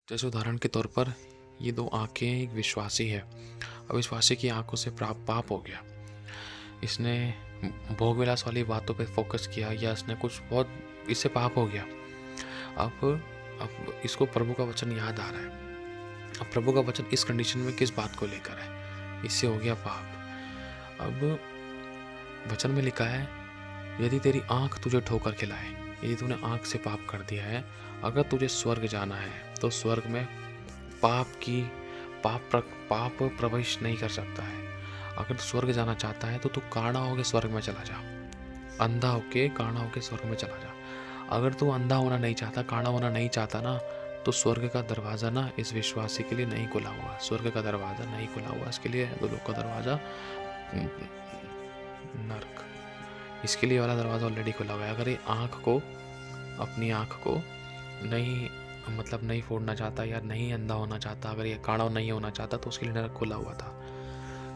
जैसे उदाहरण के तौर पर ये दो आंखें एक विश्वासी है। अविश्वासी की आंखों से पाप हो गया। इसने भोग विलास वाली बातों पे फोकस किया या इसने कुछ बहुत इससे पाप हो गया। अब इसको प्रभु का वचन याद आ रहा है। अब प्रभु का वचन इस कंडीशन में किस बात को लेकर है? इससे हो गया पाप। अब वचन में लिखा है, यदि तेरी आंख तुझे ठोकर खिलाए, यदि तूने आंख से पाप कर दिया है, अगर तुझे स्वर्ग जाना है तो स्वर्ग में पाप प्रवेश नहीं कर सकता है। अगर तू स्वर्ग जाना चाहता है तो तू काना होके स्वर्ग में चला जा, अंधा होके काना होके स्वर्ग में चला जा। अगर तू अंधा होना नहीं चाहता, काना होना नहीं चाहता ना, तो स्वर्ग का दरवाज़ा ना इस विश्वासी के लिए नहीं खुला हुआ। स्वर्ग का दरवाज़ा नहीं खुला हुआ, इसके लिए लोक का दरवाज़ा नर्क, इसके लिए वाला दरवाज़ा ऑलरेडी खुला हुआ है। अगर ये अपनी आँख को नहीं फोड़ना चाहता या नहीं अंधा होना चाहता, अगर ये काड़ा नहीं होना चाहता, तो उसके लिए नरक खुला हुआ था।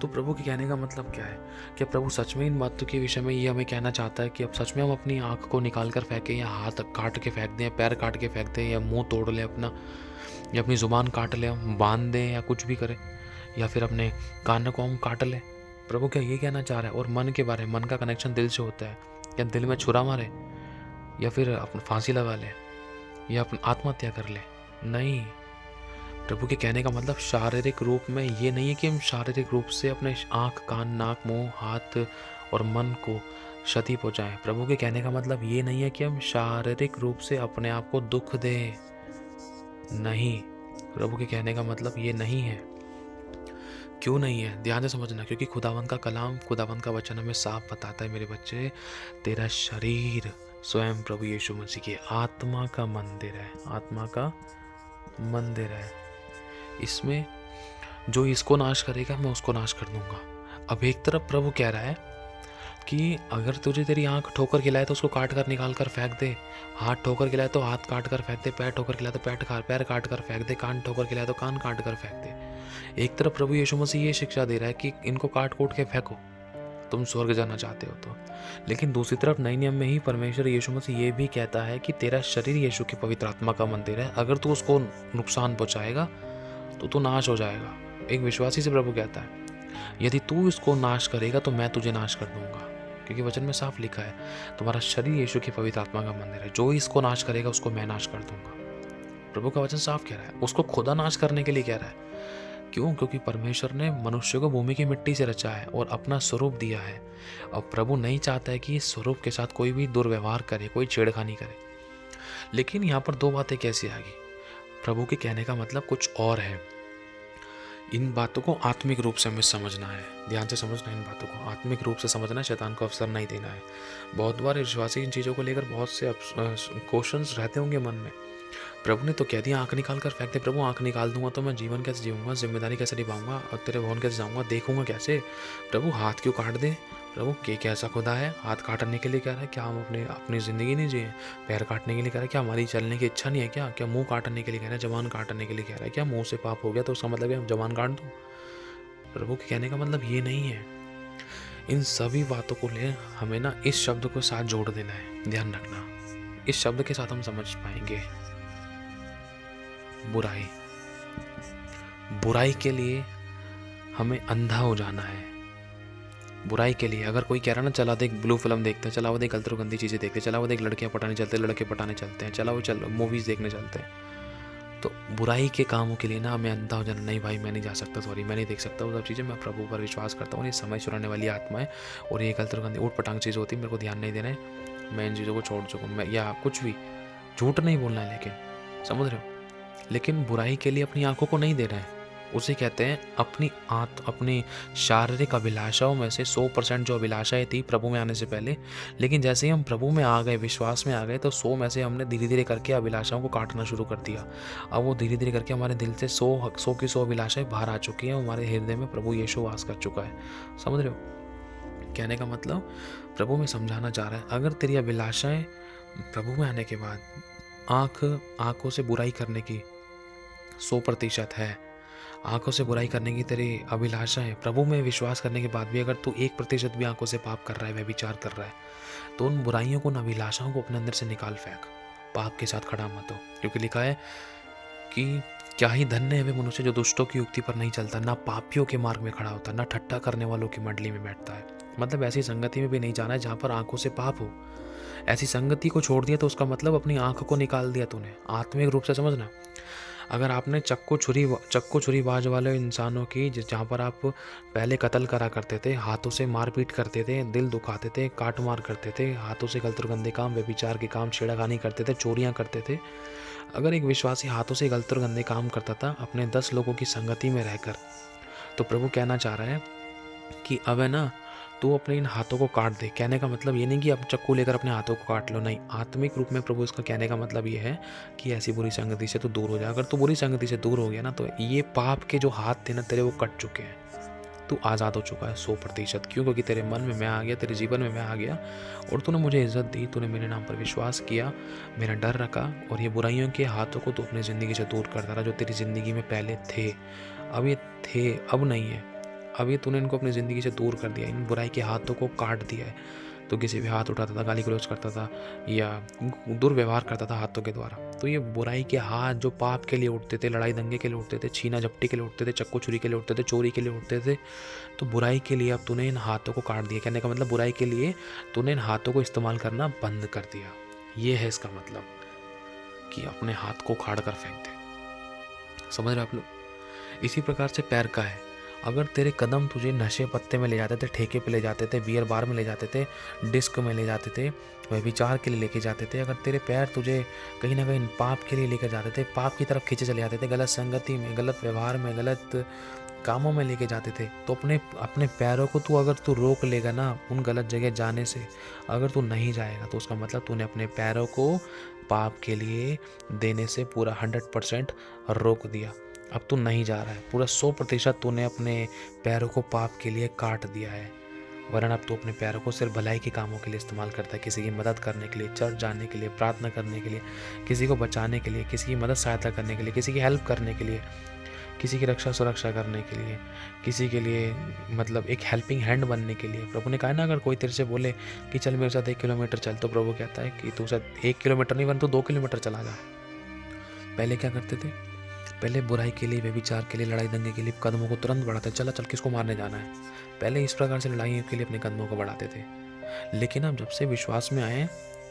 तो प्रभु के कहने का मतलब क्या है? क्या प्रभु सच में इन बातों के विषय में ये हमें कहना चाहता है कि अब सच में हम अपनी आँख को निकाल कर फेंकें, या हाथ काट के फेंक दें, या पैर काट के फेंक दें, या मुंह तोड़ लें अपना, या अपनी ज़ुबान काट लें, हम बांध दें, या कुछ भी करें, या फिर अपने कान को हम काट लें? प्रभु क्या ये कहना चाह रहा है? और मन के बारे में, मन का कनेक्शन दिल से होता है, या दिल में छुरा मारे, या फिर अपनी फांसी लगा ले, या अपनी आत्महत्या कर ले? नहीं। प्रभु के कहने का मतलब शारीरिक रूप में ये नहीं है कि हम शारीरिक रूप से अपने आँख, कान, नाक, मुंह, हाथ और मन को क्षति पहुँचाएं। प्रभु के कहने का मतलब ये नहीं है कि हम शारीरिक रूप से अपने आप को दुख दें। नहीं, प्रभु के कहने का मतलब ये नहीं है। क्यों नहीं है? ध्यान से समझना, क्योंकि खुदावंत का कलाम, खुदावंत का वचन हमें साफ बताता है, मेरे बच्चे, तेरा शरीर स्वयं प्रभु यीशु मसीह की आत्मा का मंदिर है। आत्मा का मंदिर है। इसमें जो इसको नाश करेगा, मैं उसको नाश कर दूंगा। अब एक तरफ प्रभु कह रहा है कि अगर तुझे तेरी आंख ठोकर खिलाए तो उसको काट कर निकाल कर फेंक दे, हाथ ठोकर खिलाए तो हाथ काट कर फेंक दे, पैर ठोकर खिलाए तो पैर काट कर फेंक दे, कान ठोकर खिलाए तो कान काट कर फेंक दे। एक तरफ प्रभु यीशु मसीह ये शिक्षा दे रहा है कि इनको काट कूट के फेंको, तुम स्वर्ग जाना चाहते हो तो। लेकिन दूसरी तरफ नए नियम में ही परमेश्वर यीशु मसीह ये भी कहता है कि तेरा शरीर यीशु की पवित्र आत्मा का मंदिर है, अगर तू उसको नुकसान पहुंचाएगा तो तू नाश हो जाएगा। एक विश्वासी से प्रभु कहता है, यदि तू इसको नाश करेगा तो मैं तुझे नाश कर दूंगा, क्योंकि वचन में साफ लिखा है, तुम्हारा शरीर यीशु की पवित्र आत्मा का मंदिर है, जो इसको नाश करेगा उसको मैं नाश कर दूंगा। प्रभु का वचन साफ कह रहा है, उसको खुदा नाश करने के लिए कह रहा है। क्यों? क्योंकि परमेश्वर ने मनुष्य को भूमि की मिट्टी से रचा है और अपना स्वरूप दिया है। अब प्रभु नहीं चाहता है कि इस स्वरूप के साथ कोई भी दुर्व्यवहार करे, कोई छेड़खानी करे। लेकिन यहाँ पर दो बातें कैसी आ गई? प्रभु के कहने का मतलब कुछ और है। इन बातों को आत्मिक रूप से हमें समझना है, ध्यान से समझना है। इन बातों को आत्मिक रूप से समझना है, शैतान को अवसर नहीं देना है। बहुत बार विश्वासी इन चीज़ों को लेकर बहुत से क्वेश्चंस रहते होंगे मन में। प्रभु ने तो कह दिया आंख निकाल कर फेंक दे। प्रभु आंख निकाल दूंगा तो मैं जीवन कैसे जीऊँगा, जिम्मेदारी कैसे निभाऊंगा, और तेरे भवन कैसे जाऊँगा, देखूंगा कैसे? प्रभु हाथ क्यों काट दे? प्रभु के कैसा खुदा है हाथ काटने के लिए कह रहा है? क्या हम अपनी ज़िंदगी नहीं जिए? पैर काटने के लिए कह रहा है? क्या हमारी चलने की इच्छा नहीं है क्या? क्या मुंह काटने के लिए कह रहा है? जबान काटने के लिए कह रहा है क्या? मुंह से पाप हो गया तो उसका मतलब है जबान काट दूँ? प्रभु के कहने का मतलब ये नहीं है। इन सभी बातों को ले हमें ना इस शब्द को साथ जोड़ देना है। ध्यान रखना, इस शब्द के साथ हम समझ पाएंगे बुराई। बुराई के लिए हमें अंधा हो जाना है। बुराई के लिए अगर कोई कह रहा ना, चला देख ब्लू फिल्म देखते हैं, चला वो देख गलत और गंदी चीज़ें देखते हैं, चला वो देख लड़के पटाने चलते हैं, चला वो चल मूवीज़ देखने चलते हैं, तो बुराई के कामों के लिए ना हमें अंधा हो जाना। नहीं भाई, मैं नहीं जा सकता, सॉरी, मैं नहीं देख सकता वो सब चीज़ें, मैं प्रभु पर विश्वास करता हूँ, ये समय चुराने वाली आत्मा है और ये गलत और गंदी ऊट पटांग चीज़ होती है, मेरे को ध्यान नहीं देना है, मैं इन चीज़ों को छोड़ चुका हूँ। मैं या कुछ भी झूठ नहीं बोलना है, लेकिन समझ रहे हो? लेकिन बुराई के लिए अपनी आंखों को नहीं दे रहे हैं। उसे कहते हैं अपनी शारीरिक अभिलाषाओं में से 100% जो अभिलाषाएं थी प्रभु में आने से पहले, लेकिन जैसे ही हम प्रभु में आ गए, विश्वास में आ गए, तो 100 में से हमने धीरे धीरे करके अभिलाषाओं को काटना शुरू कर दिया। अब वो धीरे धीरे करके हमारे दिल से 100 की 100 अभिलाषाएं बाहर आ चुकी हैं, हमारे हृदय में प्रभु यीशु वास कर चुका है। समझ रहे हो? कहने का मतलब प्रभु में समझाना चाह रहा है, अगर तेरी अभिलाषाएं प्रभु में आने के बाद आंखों से बुराई करने की 100% है, आंखों से बुराई करने की तेरी अभिलाषा है, प्रभु में विश्वास करने के बाद भी अगर तू 1% भी आंखों से पाप कर रहा है, व्यभिचार कर रहा है, तो उन बुराइयों को, अभिलाषाओं को अपने अंदर से निकाल फेंक। पाप के साथ खड़ा मत हो, क्योंकि लिखा है कि क्या ही धन्य है वे मनुष्य जो दुष्टों की युक्ति पर नहीं चलता, ना पापियों के मार्ग में खड़ा होता, ना ठट्ठा करने वालों की मंडली में बैठता है। मतलब ऐसी संगति में भी नहीं जाना है जहाँ पर आंखों से पाप हो। ऐसी संगति को छोड़ दिया तो उसका मतलब अपनी आंख को निकाल दिया तूने। आत्मिक रूप से समझना, अगर आपने चक्कू छुरीबाज वाले इंसानों की जहाँ पर आप पहले कत्ल करा करते थे, हाथों से मारपीट करते थे, दिल दुखाते थे, काट मार करते थे, हाथों से गलत और गंदे काम, व्यभिचार के काम, छेड़खानी करते थे, चोरियां करते थे, अगर एक विश्वासी हाथों से गलत और गंदे काम करता था अपने 10 लोगों की संगति में रहकर, तो प्रभु कहना चाह रहा है कि अब है ना, तू अपने इन हाथों को काट दे। कहने का मतलब ये नहीं कि अब चक्कू लेकर अपने हाथों को काट लो, नहीं। आत्मिक रूप में प्रभु इसका कहने का मतलब ये है कि ऐसी बुरी संगति से तू दूर हो जा। अगर तू बुरी संगति से दूर हो गया ना, तो ये पाप के जो हाथ थे ना तेरे, वो कट चुके हैं। तू आज़ाद हो चुका है 100%। क्यों? क्योंकि तेरे मन में मैं आ गया, तेरे जीवन में मैं आ गया, और तूने मुझे इज्जत दी, तूने मेरे नाम पर विश्वास किया, मेरा डर रखा, और ये बुराइयों के हाथों को तू अपनी ज़िंदगी से दूर करता रहा, जो तेरी ज़िंदगी में पहले थे। अब ये थे, अब नहीं है। अब ये तूने इनको अपनी ज़िंदगी से दूर कर दिया, इन बुराई के हाथों को काट दिया है। तो किसी भी हाथ उठाता था, गाली गलौज करता था या दुर्व्यवहार करता था हाथों के द्वारा, तो ये बुराई के हाथ जो पाप के लिए उठते थे, लड़ाई दंगे के लिए उठते थे, छीना झपटी के लिए उठते थे, चक्कू छुरी के लिए उठते थे, चोरी के लिए उठते थे, तो बुराई के लिए अब तूने इन हाथों को काट दिया। कहने का मतलब बुराई के लिए तूने इन हाथों को इस्तेमाल करना बंद कर दिया। ये है इसका मतलब, कि अपने हाथ को उखाड़ कर फेंक दे। समझ रहे आप लोग? इसी प्रकार से पैर का है। अगर तेरे कदम तुझे नशे पत्ते में ले जाते थे, ठेके पे ले जाते थे, बियर बार में ले जाते थे, डिस्क में ले जाते थे, व्यभिचार के लिए लेके जाते थे, अगर तेरे पैर तुझे कहीं ना कहीं पाप के लिए लेकर जाते थे, पाप की तरफ खींचे चले जाते थे, गलत संगति में, गलत व्यवहार में, गलत कामों में लेके जाते थे, तो अपने अपने पैरों को अगर तू रोक लेगा ना उन गलत जगह जाने से, अगर तू नहीं जाएगा, तो उसका मतलब तूने अपने पैरों को पाप के लिए देने से पूरा 100% रोक दिया। अब तू नहीं जा रहा है, पूरा 100% तूने अपने पैरों को पाप के लिए काट दिया है। वरना अब तू अपने पैरों को सिर्फ भलाई के कामों के लिए इस्तेमाल करता है, किसी की मदद करने के लिए, चर्च जाने के लिए, प्रार्थना करने के लिए, किसी को बचाने के लिए, किसी की मदद सहायता करने के लिए, किसी की हेल्प करने के लिए, किसी की रक्षा सुरक्षा करने के लिए, किसी के लिए मतलब एक हेल्पिंग हैंड बनने के लिए। प्रभु ने कहा ना, अगर कोई तेरे से बोले कि चल मेरे साथ 1 किलोमीटर चल, तो प्रभु कहता है कि तू साथ 1 किलोमीटर नहीं, वरना तू 2 किलोमीटर चला जा। पहले क्या करते थे? पहले बुराई के लिए, व्यभिचार के लिए, लड़ाई दंगे के लिए कदमों को तुरंत बढ़ाते, चल किसको मारने जाना है। पहले इस प्रकार से लड़ाइयों के लिए अपने कदमों को बढ़ाते थे। लेकिन अब जब से विश्वास में आए,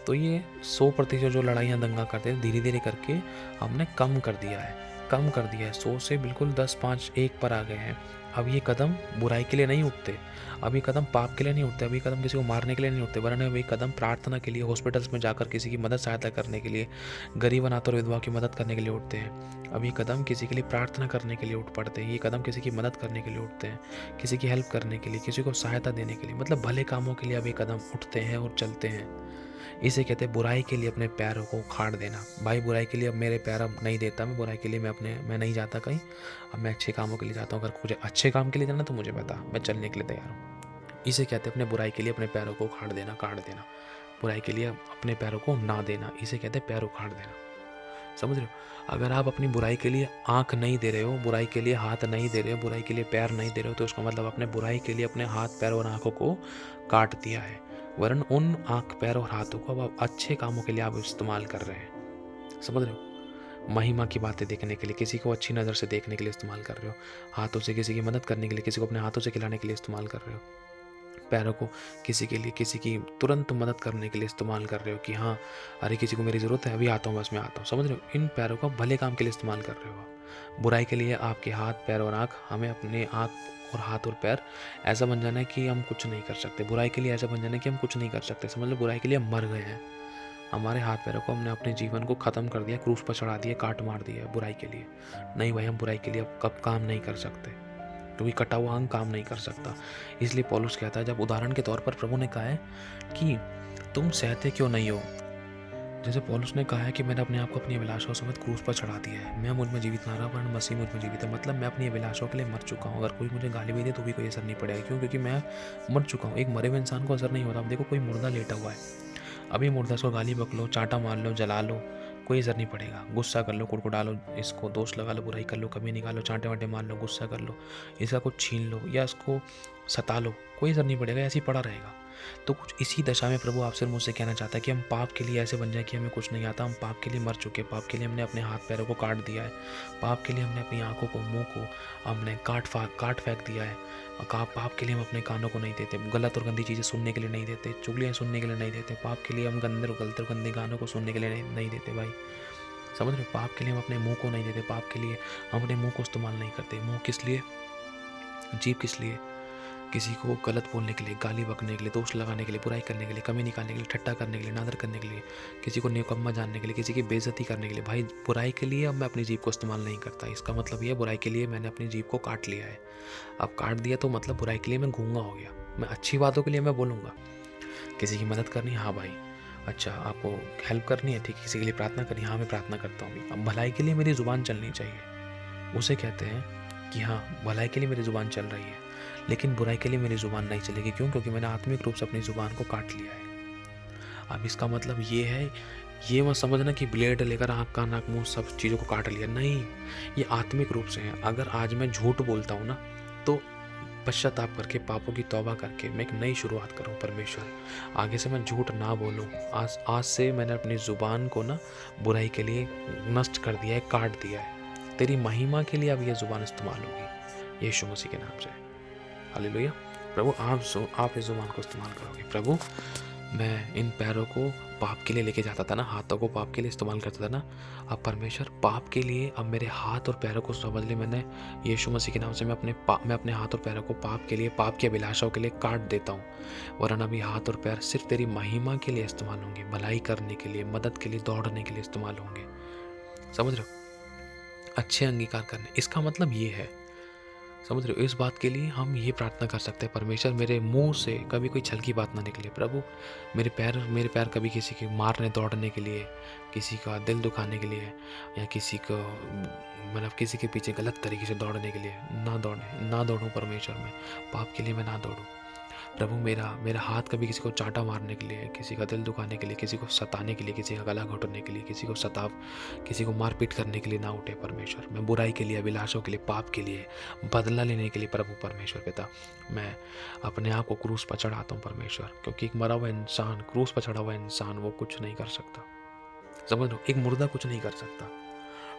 तो ये 100% जो लड़ाइयाँ दंगा करते थे, धीरे धीरे करके हमने कम कर दिया है। 100 से बिल्कुल 10, 5, 1 पर आ गए हैं। अब ये कदम बुराई के लिए नहीं उठते, अब ये कदम पाप के लिए नहीं उठते, अब ये कदम किसी को मारने के लिए नहीं उठते, वरना अब ये कदम प्रार्थना के लिए, हॉस्पिटल्स में जाकर किसी की मदद सहायता करने के लिए, गरीब अनाथ और विधवा की मदद करने के लिए उठते हैं। अब ये कदम किसी के लिए प्रार्थना करने के लिए उठ पड़ते हैं, ये कदम किसी की मदद करने के लिए उठते हैं, किसी की हेल्प करने के लिए, किसी को सहायता देने के लिए, मतलब भले कामों के लिए अब ये कदम उठते हैं और चलते हैं। इसे कहते हैं बुराई के लिए अपने पैरों को उखाड़ देना। भाई बुराई के लिए अब मेरे पैर अब नहीं देता, मैं बुराई के लिए मैं नहीं जाता कहीं, अब मैं अच्छे कामों के लिए जाता हूँ। अगर मुझे अच्छे काम के लिए जाना तो मुझे बता, मैं चलने के लिए तैयार हूँ। इसे कहते हैं अपने बुराई के लिए अपने पैरों को उखाड़ देना, काट देना। बुराई के लिए अपने पैरों को ना देना, इसे कहते हैं पैर उखाड़ देना। समझ रहे हो? अगर आप अपनी बुराई के लिए आँख नहीं दे रहे हो, बुराई के लिए हाथ नहीं दे रहे हो, बुराई के लिए पैर नहीं दे रहे हो, तो उसका मतलब अपने बुराई के लिए अपने हाथ, पैर और आँखों को काट दिया है। वरन उन आँख, पैर और हाथों को अब आप अच्छे कामों के लिए आप इस्तेमाल कर रहे हैं। समझ रहे हो? महिमा की बातें देखने के लिए, किसी को अच्छी नज़र से देखने के लिए इस्तेमाल कर रहे हो। हाथों से किसी की मदद करने के लिए, किसी को अपने हाथों से खिलाने के लिए इस्तेमाल कर रहे हो। पैरों को किसी के लिए, किसी की तुरंत मदद करने के लिए इस्तेमाल कर रहे हो कि हाँ, अरे किसी को मेरी ज़रूरत है, अभी आता हूँ, बस मैं आता हूँ। समझ रहे हो? इन पैरों को भले काम के लिए इस्तेमाल कर रहे हो आप। बुराई के लिए आपके हाथ, पैर और आँख, हमें अपने आँख और हाथ और पैर ऐसा बन जाना है कि हम कुछ नहीं कर सकते। बुराई के लिए ऐसा बन जाना है कि हम कुछ नहीं कर सकते। समझ लो, बुराई के लिए हम मर गए हैं। हमारे हाथ पैरों को हमने अपने जीवन को ख़त्म कर दिया, क्रूस पर चढ़ा दिया, काट मार दिया बुराई के लिए। नहीं भाई, हम बुराई के लिए अब कब काम नहीं कर सकते, क्योंकि कटा हुआ अंग काम नहीं कर सकता। इसलिए पौलुस कहता है, जब उदाहरण के तौर पर प्रभु ने कहा है कि तुम सहते क्यों नहीं हो। जैसे पौलुस ने कहा है कि मैंने अपने आप को अपनी अभिलाषाओं समेत क्रूस पर चढ़ा दिया है, मैं मुझ में जीवित ना रहा, वरन मसीह मुझ में जीवित है। मतलब मैं अपनी अभिलाषाओं के लिए मर चुका हूँ। अगर कोई मुझे गाली भी दे तो भी कोई असर नहीं पड़ेगा। क्यों? क्योंकि मैं मर चुका हूँ। एक मरे हुए इंसान को असर नहीं होता। अब देखो, कोई मुर्दा लेटा हुआ है, अभी मुर्दा को गाली बक लो, चांटा मार लो, जला लो, कोई असर नहीं पड़ेगा। गुस्सा कर लो, कुड़कुड़ा लो, इसको दोष लगा लो, बुराई कर लो, कमी निकालो, चांटे वांटे मार लो, गुस्सा कर लो, इसका कुछ छीन लो, या इसको सता लो, कोई असर नहीं पड़ेगा, ऐसे ही पड़ा रहेगा। तो कुछ इसी दशा में प्रभु आपसे और मुझसे कहना चाहता है कि हम पाप के लिए ऐसे बन जाए कि हमें कुछ नहीं आता। हम पाप के लिए मर चुके हैं, पाप के लिए हमने अपने हाथ पैरों को काट दिया है, पाप के लिए हमने अपनी आंखों को, मुंह को हमने काट फेंक दिया है। पाप के लिए हम अपने कानों को नहीं देते, गलत और गंदी चीज़ें सुनने के लिए नहीं देते, चुगलियाँ सुनने के लिए नहीं देते। पाप के लिए हम गलत और गंदे गानों को सुनने के लिए नहीं देते भाई, समझ रहे हो? पाप के लिए हम अपने मुंह को नहीं देते, पाप के लिए हम अपने मुंह को इस्तेमाल नहीं करते। मुंह किस लिए, जीभ किस लिए? किसी को गलत बोलने के लिए, गाली बकने के लिए, दोष लगाने के लिए, बुराई करने के लिए, कमी निकालने के लिए, ठट्टा करने के लिए, नादर करने के लिए, किसी को निकम्मा जानने के लिए, किसी की बेइज्जती करने के लिए। भाई बुराई के लिए अब मैं अपनी जीभ को इस्तेमाल नहीं करता। इसका मतलब ये, बुराई के लिए मैंने अपनी जीभ को काट लिया है। अब काट दिया तो मतलब बुराई के लिए मैं गूंगा हो गया। मैं अच्छी बातों के लिए मैं बोलूँगा, किसी की मदद करनी, हाँ भाई अच्छा आपको हेल्प करनी है, ठीक है। किसी के लिए प्रार्थना करनी, हाँ मैं प्रार्थना करता हूँ। अब भलाई के लिए मेरी ज़ुबान चलनी चाहिए, उसे कहते हैं कि हाँ भलाई के लिए मेरी ज़ुबान चल रही है, लेकिन बुराई के लिए मेरी ज़ुबान नहीं चलेगी। क्यों? क्योंकि मैंने आत्मिक रूप से अपनी ज़ुबान को काट लिया है। अब इसका मतलब ये है, ये मत समझना कि ब्लेड लेकर आँख कान नाक मुँह सब चीज़ों को काट लिया, नहीं, ये आत्मिक रूप से है। अगर आज मैं झूठ बोलता हूँ ना, तो पश्चाताप करके, पापों की तौबा करके मैं एक नई शुरुआत करूँ। परमेश्वर आगे से मैं झूठ ना बोलूँ। आज से मैंने अपनी ज़ुबान को ना बुराई के लिए नष्ट कर दिया है, काट दिया है। तेरी महिमा के लिए अब ये ज़ुबान इस्तेमाल होगी, यीशु मसीह के नाम से। हालेलुया। प्रभु आप इस ज़ुबान को इस्तेमाल करोगे। प्रभु मैं इन पैरों को पाप के लिए लेके जाता था ना, हाथों को पाप के लिए इस्तेमाल करता था ना, अब परमेश्वर पाप के लिए अब मेरे हाथ और पैरों को समझ ले। मैंने यीशु मसीह के नाम से मैं अपने हाथ और पैरों को पाप के लिए, पाप की अभिलाषाओं के लिए काट देता हूँ। वरना अभी हाथ और पैर सिर्फ तेरी महिमा के लिए इस्तेमाल होंगे, भलाई करने के लिए, मदद के लिए, दौड़ने के लिए इस्तेमाल होंगे। समझ रहे हो? अच्छे अंगीकार करने, इसका मतलब ये है, समझ रहे हो? इस बात के लिए हम ये प्रार्थना कर सकते हैं, परमेश्वर मेरे मुंह से कभी कोई छल की बात ना निकले। प्रभु मेरे पैर कभी किसी के मारने दौड़ने के लिए, किसी का दिल दुखाने के लिए, या किसी को मतलब किसी के पीछे गलत तरीके से दौड़ने के लिए ना दौड़ूं। परमेश्वर मैं पाप के लिए मैं ना दौड़ूं। प्रभु मेरा हाथ कभी किसी को चांटा मारने के लिए, किसी का दिल दुखाने के लिए, किसी को सताने के लिए, किसी का गला घोटने के लिए, किसी को मारपीट करने के लिए ना उठे। परमेश्वर मैं बुराई के लिए, अभिलाषों के लिए, पाप के लिए, बदला लेने के लिए, प्रभु परमेश्वर पिता मैं अपने आप को क्रूस पर चढ़ाता हूँ परमेश्वर। क्योंकि एक मरा हुआ इंसान, क्रूस पर चढ़ा हुआ इंसान, वो कुछ नहीं कर सकता। समझ लो, एक मुर्दा कुछ नहीं कर सकता।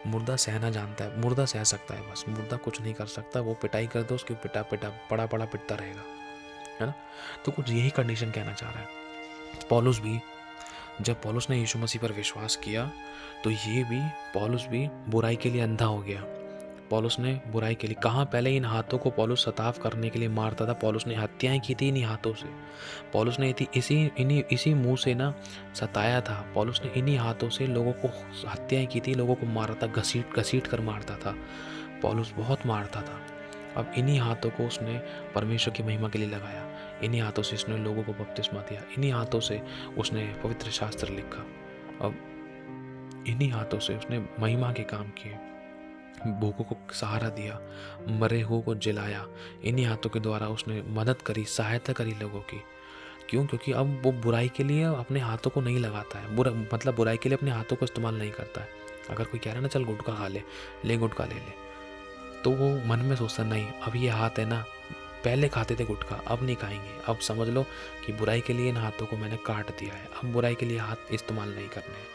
मुर्दा सहना जानता है, मुर्दा सह सकता है बस, मुर्दा कुछ नहीं कर सकता। वो पिटाई कर दो उसकी, पिटा पड़ा पिटता रहेगा, है ना। तो कुछ यही कंडीशन कहना चाह रहा है पौलुस भी। जब पौलुस ने यीशु मसीह पर विश्वास किया, तो पौलुस भी बुराई के लिए अंधा हो गया। पौलुस ने बुराई के लिए, कहाँ पहले इन हाथों को पौलुस सताव करने के लिए मारता था। पौलुस ने हत्याएं की थी इन्हीं हाथों से। पौलुस ने इसी मुंह से ना सताया था। पौलुस ने इन्हीं हाथों से लोगों को हत्याएं की थी, लोगों को मारा था, घसीट कर मारता था। पौलुस बहुत मारता था। अब इन्हीं हाथों को उसने परमेश्वर की महिमा के लिए लगाया। इन्हीं हाथों से उसने लोगों को बपतिस्मा दिया। इन्हीं हाथों से उसने पवित्र शास्त्र लिखा। अब इन्हीं हाथों से उसने महिमा के काम किए, भूखों को सहारा दिया, मरे हुओं को जिलाया। इन्हीं हाथों के द्वारा उसने मदद करी, सहायता करी लोगों की। क्यों? क्योंकि अब वो बुराई के लिए अपने हाथों को नहीं लगाता है, बुराई के लिए अपने हाथों को इस्तेमाल नहीं करता है। अगर कोई कह रहा है ना चल गुटखा खा ले गुटखा ले ले, तो वो मन में सोचता नहीं, अब ये हाथ है ना, पहले खाते थे गुटखा, अब नहीं खाएंगे। अब समझ लो कि बुराई के लिए इन हाथों को मैंने काट दिया है। अब बुराई के लिए हाथ इस्तेमाल नहीं करने हैं,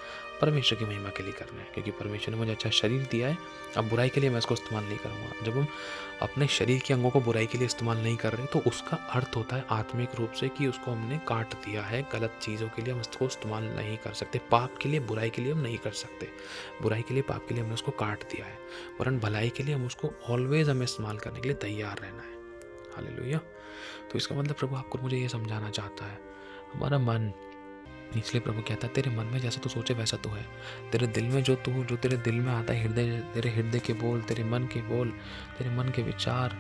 परमेश्वर की महिमा के लिए करना है। क्योंकि परमेश्वर ने मुझे अच्छा शरीर दिया है, अब बुराई के लिए मैं इसको इस्तेमाल नहीं करूँगा। जब हम अपने शरीर के अंगों को बुराई के लिए इस्तेमाल नहीं कर रहे, तो उसका अर्थ होता है आत्मिक रूप से कि उसको हमने काट दिया है। गलत चीज़ों के लिए हम इसको इस्तेमाल नहीं कर सकते। पाप के लिए, बुराई के लिए हम नहीं कर सकते। बुराई के लिए, पाप के लिए हमने उसको काट दिया है, वरन भलाई के लिए हम उसको ऑलवेज हमें इस्तेमाल करने के लिए तैयार रहना है। हालेलुया। तो इसका मतलब प्रभु आपको मुझे ये समझाना चाहता है, हमारा मन, इसलिए प्रभु कहता है तेरे मन में जैसा तू सोचे वैसा तो है। तेरे दिल में जो तेरे दिल में आता है, तेरे हृदय के बोल, तेरे मन के बोल, तेरे मन के विचार,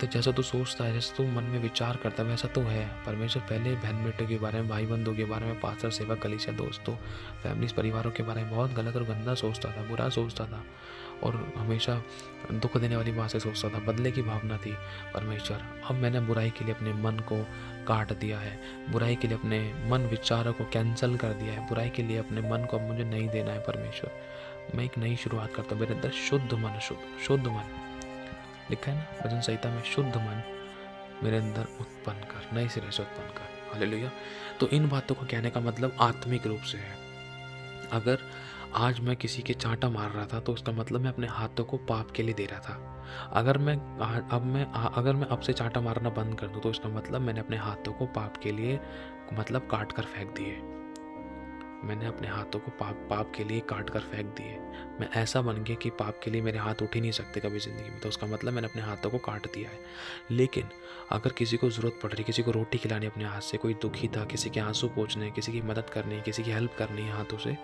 जैसा तू सोचता है, जैसा तू मन में विचार करता है वैसा तो है। परमेश्वर पहले बहन बेटों के बारे में, भाई बंधुओं के बारे में, पास्टर, सेवक, कलीसिया, दोस्तों, फैमिलीज, परिवारों के बारे में बहुत गलत और गंदा सोचता था, बुरा सोचता था, और हमेशा दुख देने वाली बातें सोचता था, बदले की भावना थी। परमेश्वर अब मैंने बुराई के लिए अपने मन को काट दिया है, बुराई के लिए अपने मन विचारों को कैंसिल कर दिया है, बुराई के लिए अपने मन को अब मुझे नहीं देना है। परमेश्वर मैं एक नई शुरुआत करता हूँ, मेरे अंदर शुद्ध मन लिखा है ना भजन संहिता में, शुद्ध मन मेरे अंदर उत्पन्न कर, नए सिरे से उत्पन्न कर। हालेलुया। तो इन बातों को कहने का मतलब आत्मिक रूप से है। अगर आज मैं किसी के चांटा मार रहा था तो उसका मतलब मैं अपने हाथों को पाप के लिए दे रहा था। अगर मैं अब से चांटा मारना बंद कर दूं तो इसका मतलब मैंने अपने हाथों को पाप के लिए मतलब काट कर फेंक दिए। मैंने अपने हाथों को पाप के लिए काट कर फेंक दिए। मैं ऐसा बन गया कि पाप के लिए मेरे हाथ उठ ही नहीं सकते कभी ज़िंदगी में, तो उसका मतलब मैंने अपने हाथों को काट दिया है। लेकिन अगर किसी को ज़रूरत पड़ रही, किसी को रोटी खिलानी अपने हाथ से, कोई दुखी था, किसी के आंसू पोंछने, किसी की मदद करनी, किसी की हेल्प करनी है हाथों से,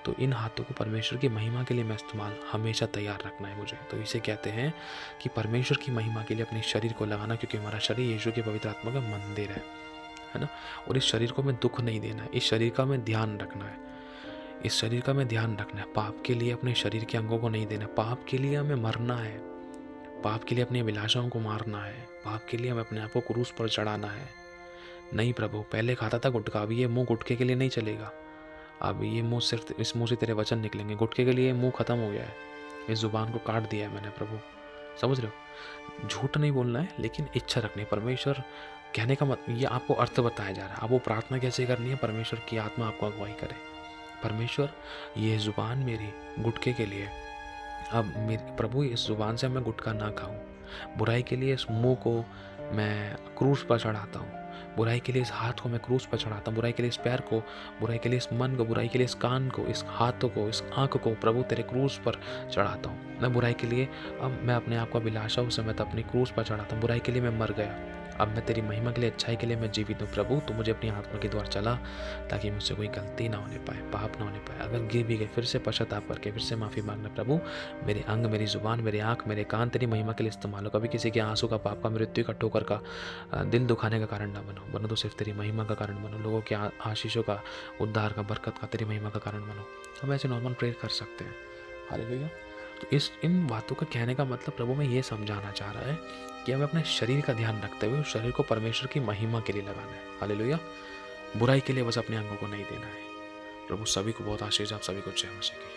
तो इन हाथों को परमेश्वर की महिमा के लिए मैं इस्तेमाल हमेशा तैयार रखना है मुझे। तो इसे कहते हैं कि परमेश्वर की महिमा के लिए अपने शरीर को लगाना, क्योंकि हमारा शरीर यीशु के पवित्र आत्मा का मंदिर है ना। और इस शरीर को मैं दुख नहीं देना है, इस शरीर का मैं ध्यान रखना है, इस शरीर का मैं ध्यान रखना है। पाप के लिए अपने शरीर के अंगों को नहीं देना। पाप के लिए हमें मरना है, पाप के लिए अपनी अभिलाषाओं को मारना है, पाप के लिए हमें अपने आप को क्रूस पर चढ़ाना है। नहीं प्रभु, पहले खाता था गुटखा, अब ये मुंह गुटखे के लिए नहीं चलेगा। अब ये मुंह सिर्फ इस मुंह से तेरे वचन निकलेंगे, गुटखे के लिए मुंह खत्म हो गया है। इस जुबान को काट दिया है मैंने प्रभु, समझ रहे हो। झूठ नहीं बोलना है, लेकिन इच्छा रखनी है। परमेश्वर कहने का मत ये आपको अर्थ बताया जा रहा है। आपको प्रार्थना कैसे करनी है, परमेश्वर की आत्मा आपको अगुवाई करे। परमेश्वर, ये जुबान मेरी गुटखे के लिए, अब मेरी प्रभु इस जुबान से मैं गुटखा ना खाऊं। बुराई के लिए इस मुंह को मैं क्रूस पर चढ़ाता हूँ। बुराई के लिए इस हाथ को मैं क्रूस पर चढ़ाता हूँ। बुराई के लिए इस पैर को, बुराई के लिए इस मन को, बुराई के लिए इस कान को, इस हाथों को, इस आँख को प्रभु तेरे क्रूस पर चढ़ाता हूँ। मैं बुराई के लिए, अब मैं अपने आप को अभिलाषाओं समेत अपनी क्रूस पर चढ़ाता हूँ। बुराई के लिए मैं मर गया, अब मैं तेरी महिमा के लिए, अच्छाई के लिए मैं जीवित हूँ। प्रभु तू मुझे अपनी आत्मा के द्वार चला, ताकि मुझसे कोई गलती ना होने पाए, पाप ना होने पाए। अगर गिर भी गए, फिर से पश्चाताप करके फिर से माफ़ी मांगना। प्रभु मेरे अंग, मेरी जुबान, मेरे आँख, मेरे कान तेरी महिमा के लिए इस्तेमाल हो। कभी किसी के आंसू का, पाप का, मृत्यु का, ठोकर का, दिल दुखाने का कारण ना बनो तो सिर्फ तेरी महिमा का कारण बनो। लोगों के आशीषों का, उद्धार का, बरकत का, तेरी महिमा का कारण बनो। हम ऐसे नॉर्मल प्रेयर कर सकते हैं। हालेलुया। तो इन बातों का कहने का मतलब प्रभु में ये समझाना चाह रहा है कि हमें अपने शरीर का ध्यान रखते हुए उस शरीर को परमेश्वर की महिमा के लिए लगाना है। हालेलुया। बुराई के लिए बस अपने अंगों को नहीं देना है। प्रभु सभी को बहुत आशीष, आप सभी को जय मसीह की।